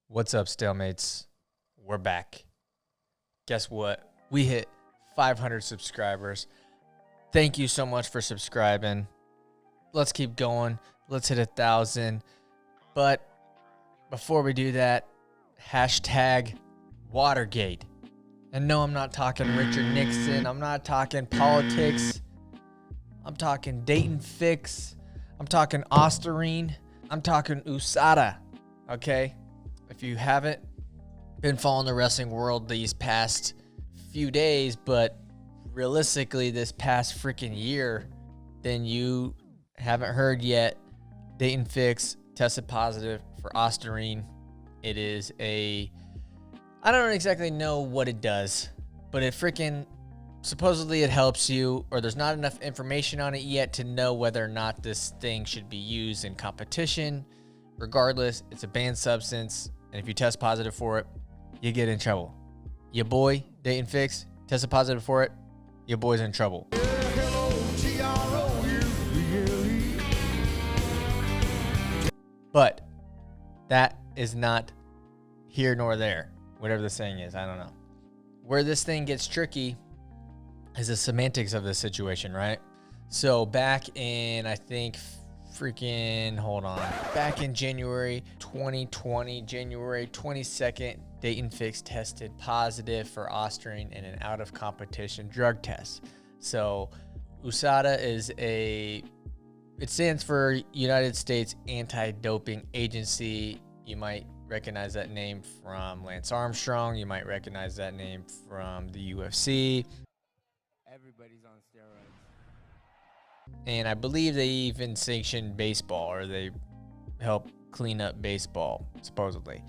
What's up, StaleMates? We're back. Guess what? We hit 500 subscribers. Thank you so much for subscribing. Let's keep going. Let's hit 1,000. But before we do that, hashtag Watergate. And no, I'm not talking Richard Nixon. I'm not talking politics. I'm talking Daton Fix. I'm talking Osterine. I'm talking USADA. Okay? If you haven't been following the wrestling world these past few days, but realistically this past freaking year, then you haven't heard yet. Daton Fix tested positive for Osterine. It is I don't exactly know what it does, but it freaking supposedly it helps you, or there's not enough information on it yet to know whether or not this thing should be used in competition. Regardless, it's a banned substance, and if you test positive for it, you get in trouble. Your boy, Daton Fix, tested positive for it, your boy's in trouble. But that is not here nor there, whatever the saying is, I don't know. Where this thing gets tricky is the semantics of this situation, right? So back in, I think, back in January 2020, January 22nd, Daton Fix tested positive for Osterine in an out-of-competition drug test. So USADA is it stands for United States Anti-Doping Agency. You might recognize that name from Lance Armstrong. You might recognize that name from the UFC. Everybody's on steroids. And I believe they even sanction baseball, or they help clean up baseball, supposedly.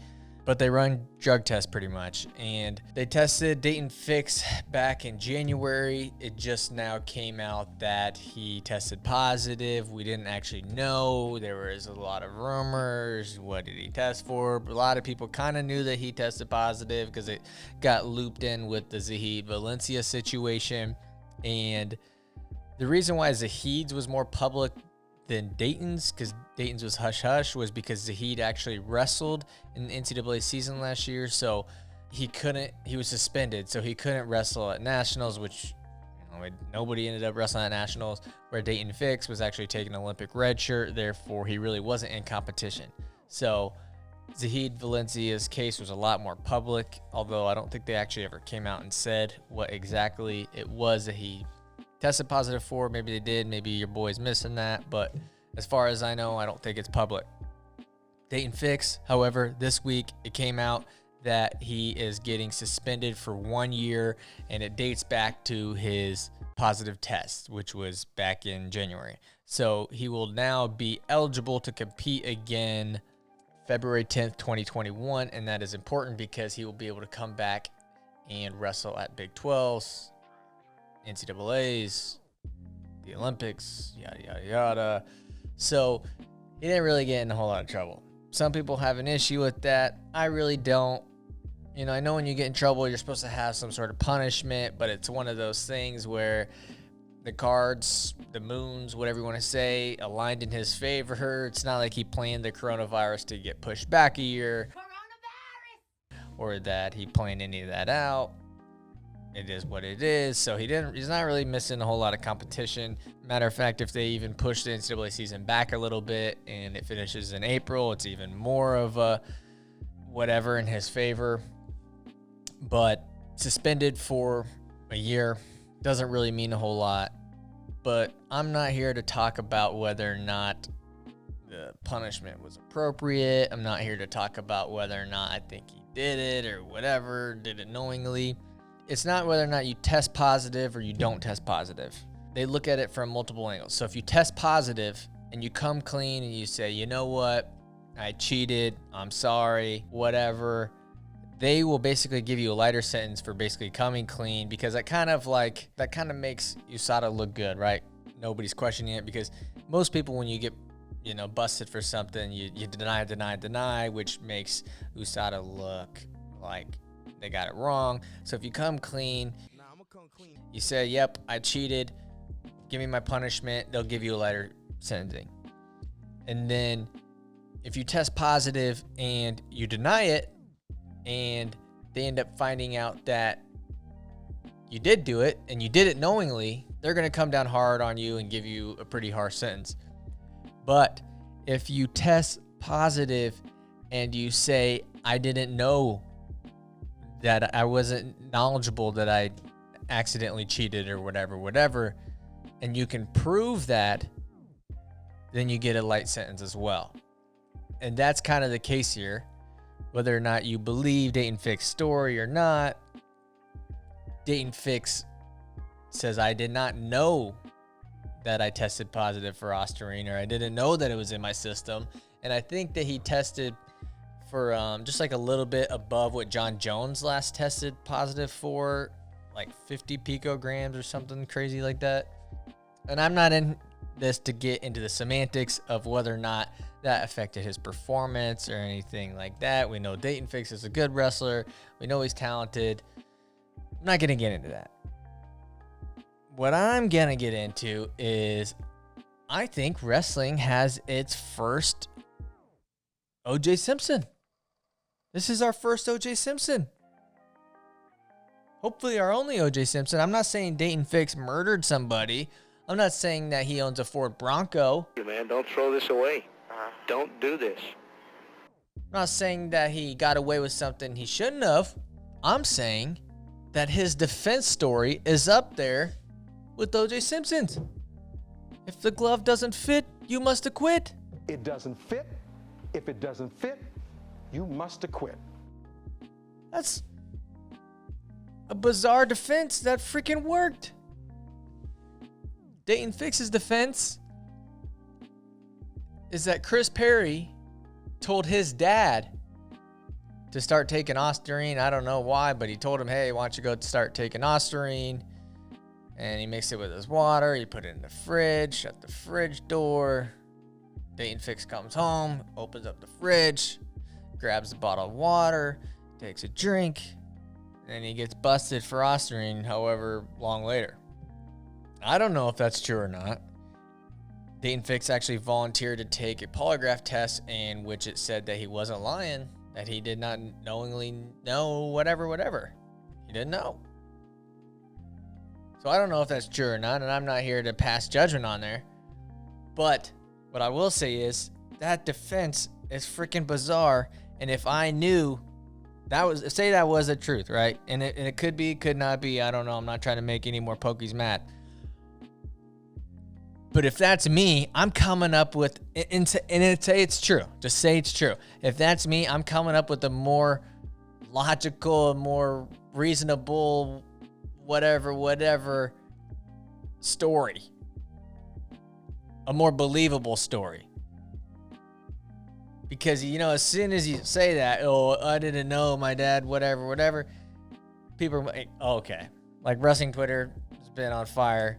But they run drug tests pretty much. And they tested Daton Fix back in January. It just now came out that he tested positive. We didn't actually know. There was a lot of rumors. What did he test for? But a lot of people kind of knew that he tested positive because it got looped in with the Zahid Valencia situation. And the reason why Zahid's was more public than Daton's, because Daton's was hush-hush, was because Zahid actually wrestled in the NCAA season last year, so he was suspended, so he couldn't wrestle at Nationals, which nobody ended up wrestling at Nationals, where Daton Fix was actually taking an Olympic red shirt, therefore he really wasn't in competition. So Zahid Valencia's case was a lot more public, although I don't think they actually ever came out and said what exactly it was that he tested positive for. Maybe they did. Maybe your boy's missing that. But as far as I know, I don't think it's public. Daton Fix, however, this week it came out that he is getting suspended for 1 year, and it dates back to his positive test, which was back in January. So he will now be eligible to compete again February 10th, 2021, and that is important because he will be able to come back and wrestle at Big 12s, NCAAs, the Olympics, yada, yada, yada. So he didn't really get in a whole lot of trouble. Some people have an issue with that. I really don't. I know when you get in trouble, you're supposed to have some sort of punishment, but it's one of those things where the cards, the moons, whatever you want to say, aligned in his favor. It's not like he planned the coronavirus to get pushed back a year. Coronavirus! Or that he planned any of that out. It is what it is. So he's not really missing a whole lot of competition. Matter of fact, if they even push the NCAA season back a little bit and it finishes in April, it's even more of a whatever in his favor. But suspended for a year doesn't really mean a whole lot. But I'm not here to talk about whether or not the punishment was appropriate. I'm not here to talk about whether or not I think he did it or whatever, did it knowingly. It's not whether or not you test positive or you don't test positive. They look at it from multiple angles. So if you test positive and you come clean and you say, you know what, I cheated, I'm sorry, whatever, they will basically give you a lighter sentence for basically coming clean, because that kind of makes USADA look good, right? Nobody's questioning it, because most people, when you get busted for something, you deny, which makes USADA look like they got it wrong. So if you come clean, you say, yep, I cheated, give me my punishment, they'll give you a lighter sentencing. And then if you test positive and you deny it, and they end up finding out that you did do it and you did it knowingly, they're going to come down hard on you and give you a pretty harsh sentence. But if you test positive and you say, I didn't know, that I wasn't knowledgeable that I accidentally cheated or whatever, and you can prove that, then you get a light sentence as well. And that's kind of the case here. Whether or not you believe Daton Fix's story or not, Daton Fix says, I did not know that I tested positive for Ostarine, or I didn't know that it was in my system. And I think that he tested for just like a little bit above what John Jones last tested positive for, like 50 picograms or something crazy like that. And I'm not in this to get into the semantics of whether or not that affected his performance or anything like that. We know Daton Fix is a good wrestler. We know he's talented. I'm not going to get into that. What I'm going to get into is I think wrestling has its first O.J. Simpson. This is our first O.J. Simpson. Hopefully our only O.J. Simpson. I'm not saying Daton Fix murdered somebody. I'm not saying that he owns a Ford Bronco. Man, don't throw this away. Don't do this. I'm not saying that he got away with something he shouldn't have. I'm saying that his defense story is up there with O.J. Simpson's. If the glove doesn't fit, you must acquit. It doesn't fit. If it doesn't fit, you must acquit. That's a bizarre defense that freaking worked. Daton Fix's defense is that Chris Perry told his dad to start taking Ostarine. I don't know why, but he told him, hey, why don't you go start taking Ostarine? And he mixed it with his water. He put it in the fridge, shut the fridge door. Daton Fix comes home, opens up the fridge, grabs a bottle of water, takes a drink, and he gets busted for Ostarine however long later. I don't know if that's true or not. Daton Fix actually volunteered to take a polygraph test in which it said that he wasn't lying, that he did not knowingly know whatever. He didn't know. So I don't know if that's true or not, and I'm not here to pass judgment on there. But what I will say is that defense is freaking bizarre, and if I knew that was, say that was the truth, right? And it could be, could not be, I don't know. I'm not trying to make any more pokies mad. But if that's me, I'm coming up with, and say it's true. Just say it's true. If that's me, I'm coming up with a more logical, more reasonable, whatever story. A more believable story. Because, you know, as soon as you say that, oh, I didn't know my dad, whatever, people are like, oh, okay. Like wrestling Twitter has been on fire.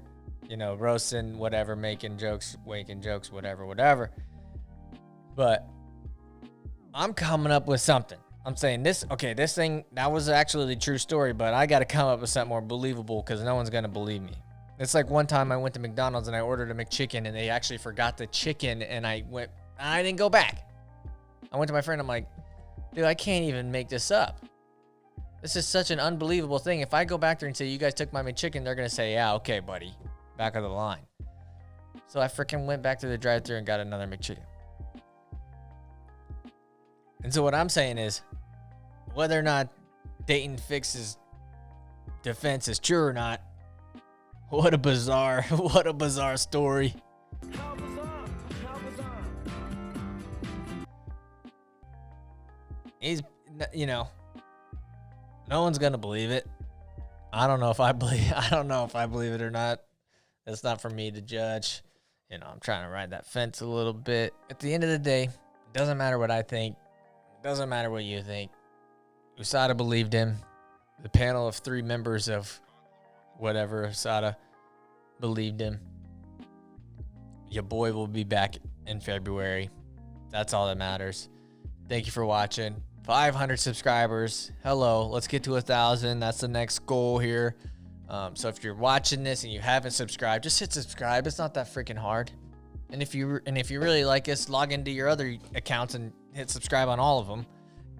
You know, roasting, whatever, making jokes, whatever. But I'm coming up with something. I'm saying this thing, that was actually the true story, but I got to come up with something more believable because no one's going to believe me. It's like one time I went to McDonald's and I ordered a McChicken and they actually forgot the chicken and I didn't go back. I went to my friend, I'm like, dude, I can't even make this up. This is such an unbelievable thing. If I go back there and say, you guys took my McChicken, they're going to say, yeah, okay, buddy. Back of the line. So I freaking went back to the drive-thru and got another McChicken. And so what I'm saying is, whether or not Daton Fix's defense is true or not, what a bizarre story. How bizarre. He's, you know, no one's gonna believe it. I don't know if I believe it or not. It's not for me to judge. You know, I'm trying to ride that fence a little bit. At the end of the day, it doesn't matter what I think. It doesn't matter what you think. USADA believed him. The panel of 3 members of whatever USADA believed him. Your boy will be back in February. That's all that matters. Thank you for watching. 500 subscribers. Hello. Let's get to 1,000. That's the next goal here. So if you're watching this and you haven't subscribed, just hit subscribe. It's not that freaking hard. And if you really like us, log into your other accounts and hit subscribe on all of them.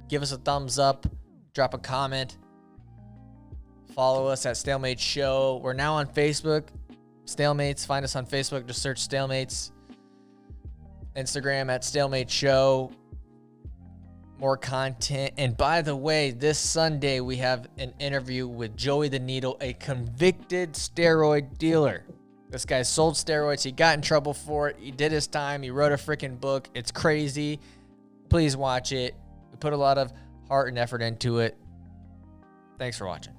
Give us a thumbs up, drop a comment, follow us at StaleMates Show. We're now on Facebook, StaleMates. Find us on Facebook, just search StaleMates. Instagram at StaleMates Show. More content. And by the way, this Sunday we have an interview with Joey the Needle, a convicted steroid dealer. This guy sold steroids. He got in trouble for it. He did his time. He wrote a freaking book. It's crazy. Please watch it. We put a lot of heart and effort into it. Thanks for watching.